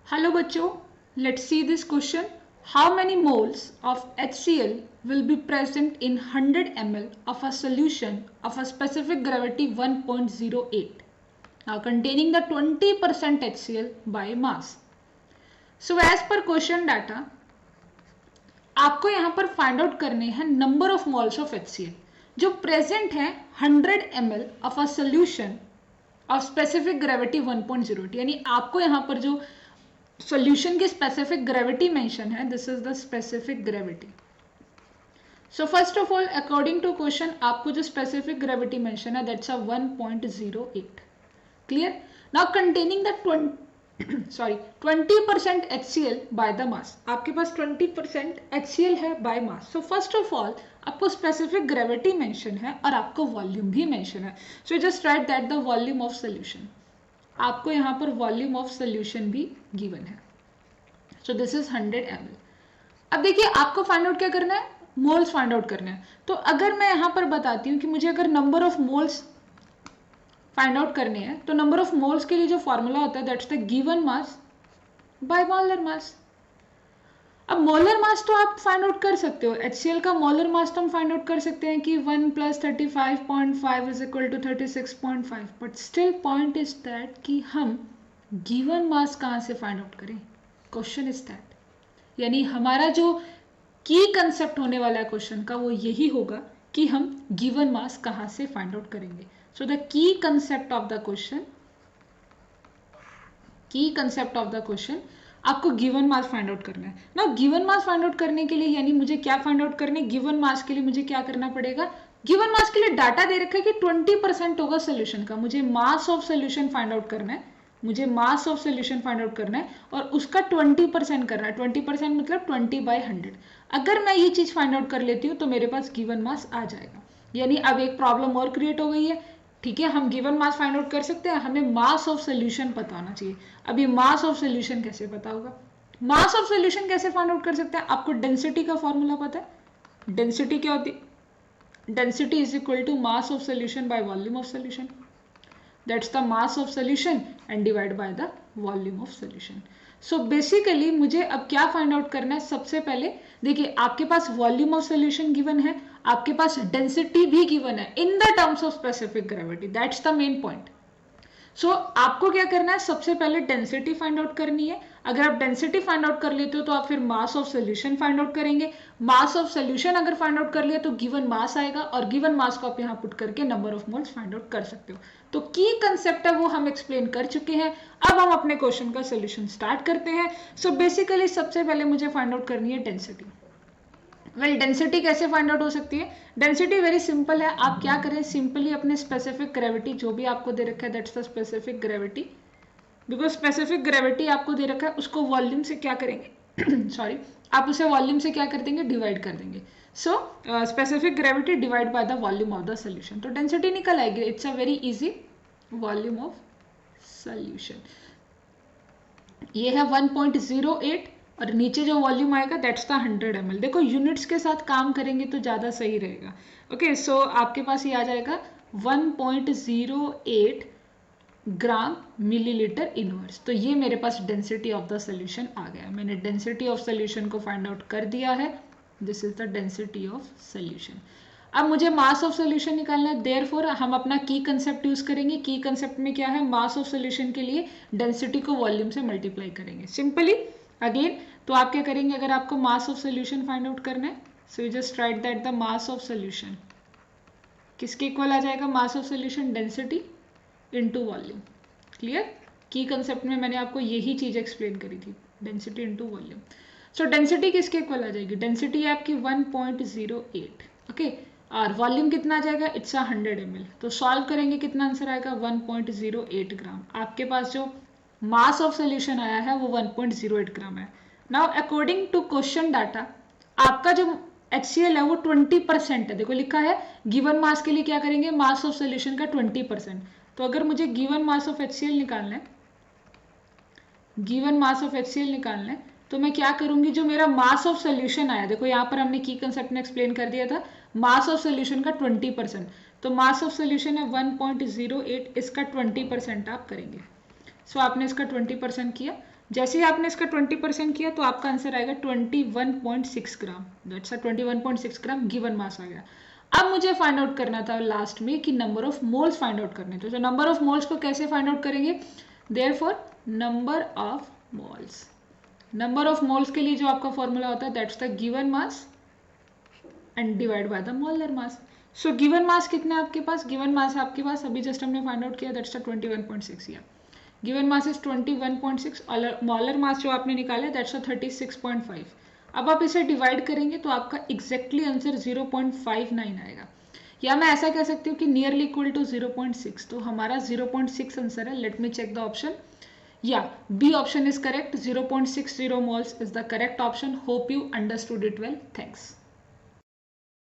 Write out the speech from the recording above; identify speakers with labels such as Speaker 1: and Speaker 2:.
Speaker 1: Hello बच्चों, let's see this question. How many moles of HCl will be present in 100 ml of a solution of a specific gravity 1.08 containing the 20% HCl by mass. So as per question data, आपको यहाँ पर find out करने हैं number of moles of HCl जो present है 100 ml of a solution of specific gravity 1.08. यानी आपको यहाँ पर जो सॉल्यूशन की स्पेसिफिक ग्रेविटी मेंशन है, this is the specific gravity. So first of all according to question आपको जो स्पेसिफिक ग्रेविटी मेंशन है that's a 1.08. Clear. Now containing the 20% HCl by the mass. आपके पास 20% HCl है by mass. So first of all आपको specific gravity mention है और आपको वॉल्यूम भी मेंशन है. So just right that the volume of solution. आपको यहाँ पर वॉल्यूम ऑफ सोल्यूशन भी गिवन है. So this is 100 ml. अब देखिए आपको फाइंड आउट क्या करना है, मोल्स फाइंड आउट करना है. तो अगर मैं यहाँ पर बताती हूँ कि मुझे अगर number of moles find out करने हैं तो नंबर ऑफ मोल्स के लिए जो फॉर्मूला होता है that's the given mass by molar mass. अब मोलर मास तो आप फाइंड आउट कर सकते हो. HCl का मोलर मास तो हम फाइंड आउट कर सकते हैं कि 1 + 35.5 is equal to 36.5. But still point is that कि हम गिवन मास कहाँ से फाइंड आउट करें. Question is that. यानी हमारा जो की कंसेप्ट होने वाला है क्वेश्चन का वो यही होगा कि हम गिवन मास कहाँ से फाइंड आउट करेंगे. So the key concept of the question आपको गिवन मास फाइंड आउट करना है ना. गिवन मास फाइंड आउट करने के लिए यानी मुझे क्या फाइंड आउट करने, गिवन मास के लिए मुझे क्या करना पड़ेगा. गिवन मास के लिए डाटा दे रखा है कि 20% होगा सोल्यूशन का. मुझे मास ऑफ सोल्यूशन फाइंड आउट करना है. और उसका 20% करना है. 20% मतलब 20/100. अगर मैं ये चीज फाइंड आउट कर लेती हूँ तो मेरे पास गिवन मास आ जाएगा. यानी अब एक प्रॉब्लम और क्रिएट हो गई है. ठीक है, हम गिवन मास फाइंड आउट कर सकते हैं, हमें मास ऑफ सोल्यूशन पता होना चाहिए. अब ये मास ऑफ सोल्यूशन कैसे पता होगा, मास ऑफ सोल्यूशन कैसे फाइंड आउट कर सकते हैं. आपको डेंसिटी का फॉर्मूला पता है. डेंसिटी क्या होती है, density is equal to mass of solution by volume of solution. That's the mass of solution and divide by the volume of solution. So basically मुझे अब क्या फाइंड आउट करना है. सबसे पहले देखिए आपके पास वॉल्यूम ऑफ सोल्यूशन गिवन है, आपके पास डेंसिटी भी गिवन है in the terms of specific gravity. That's the main point. So आपको क्या करना है, सबसे पहले डेंसिटी फाइंड आउट करनी है. अगर आप डेंसिटी फाइंड आउट कर लेते हो तो आप फिर मास ऑफ सोल्यूशन फाइंड आउट करेंगे. मास ऑफ सोल्यूशन अगर फाइंड आउट कर लिया तो गिवन मास आएगा और गिवन मास को आप यहाँ पुट करके number of moles find out कर सकते हो. तो की कंसेप्ट है वो हम एक्सप्लेन कर चुके हैं. अब हम अपने क्वेश्चन का सोल्यूशन स्टार्ट करते हैं. सो बेसिकली सबसे पहले मुझे फाइंड आउट करनी है डेंसिटी. डेंसिटी कैसे फाइंड आउट हो सकती है. डेंसिटी वेरी सिंपल है. आप क्या करें, सिंपली अपने स्पेसिफिक ग्रेविटी जो भी आपको दे रखा है that's the specific gravity. Because specific gravity आपको दे रखा है उसको वॉल्यूम से क्या करेंगे सॉरी आप उसे वॉल्यूम से क्या कर देंगे, डिवाइड कर देंगे. So specific gravity divide by the volume of the solution. तो डेंसिटी निकल आएगी. It's a very easy volume of solution. ये है 1.08 और नीचे जो वॉल्यूम आएगा दैट्स द 100 ml. देखो यूनिट्स के साथ काम करेंगे तो ज़्यादा सही रहेगा. ओके, सो आपके पास ये आ जाएगा 1.08 ग्राम मिलीलीटर इनवर्स. तो ये मेरे पास डेंसिटी ऑफ द सोल्यूशन आ गया. मैंने डेंसिटी ऑफ सोल्यूशन को फाइंड आउट कर दिया है. This is the density of solution. अब मुझे मास ऑफ सोल्यूशन निकालना है. देयरफॉर हम अपना की कंसेप्ट यूज करेंगे. की कंसेप्ट में क्या है, मास ऑफ सोल्यूशन के लिए डेंसिटी को वॉल्यूम से मल्टीप्लाई करेंगे सिंपली. अगेन तो आप क्या करेंगे, अगर आपको मास ऑफ सोल्यूशन फाइंड आउट करना है so you just right that the mass of solution किसके इक्वल आ जाएगा, मास of solution density into volume. Clear. की कंसेप्ट में मैंने आपको यही चीज एक्सप्लेन करी थी, डेंसिटी इनटू वॉल्यूम. सो डेंसिटी किसके इक्वल आ जाएगी, डेंसिटी है आपकी 1.08. ओके, और वॉल्यूम कितना आ जाएगा, इट्स 100 ml. तो सॉल्व करेंगे कितना आंसर आएगा, 1.08 ग्राम. आपके पास जो मास ऑफ सोल्यूशन आया है वो 1.08 ग्राम है. Now according to question data आपका जो HCl है वो 20% है. देखो लिखा है गिवन मास के लिए क्या करेंगे, मास ऑफ सोल्यूशन का 20%. तो अगर मुझे गिवन मास ऑफ HCl निकालना है, तो मैं क्या करूंगी, जो मेरा मास ऑफ सोल्यूशन आया, देखो यहाँ पर हमने की कंसेप्ट में एक्सप्लेन कर दिया था, मास ऑफ सोल्यूशन का 20%. तो मास ऑफ सोल्यूशन है 1.08, इसका 20% आप करेंगे. सो आपने इसका 20% किया जैसे ही आपने इसका 20% किया तो आपका आंसर आएगा 21.6 ग्राम। That's a 21.6 gram given mass आ गया। अब मुझे फाइंड आउट करना था लास्ट में कि number of moles find out करने थे। तो नंबर ऑफ मोल्स को कैसे फाइंड आउट करेंगे? Therefore number of moles, number of moles के लिए जो आपका फॉर्मूला होता है that's the given mass and divide by the molar mass. So given mass कितना है आपके पास? गिवन मास आपके पास अभी जस्ट हमने फाइंड आउट किया that's the 21.6 year. Given mass is 21.6, molar mass जो आपने निकाला दैट्स अ 36.5। अब आप इसे डिवाइड करेंगे तो आपका एग्जैक्टली आंसर 0.59 आएगा, या मैं ऐसा कह सकती हूँ कि नियरली इक्वल टू 0.6। तो हमारा 0.6 आंसर है। Let me check the option. या B option is correct, 0.60 moles is the correct option. Hope you understood it well. Thanks.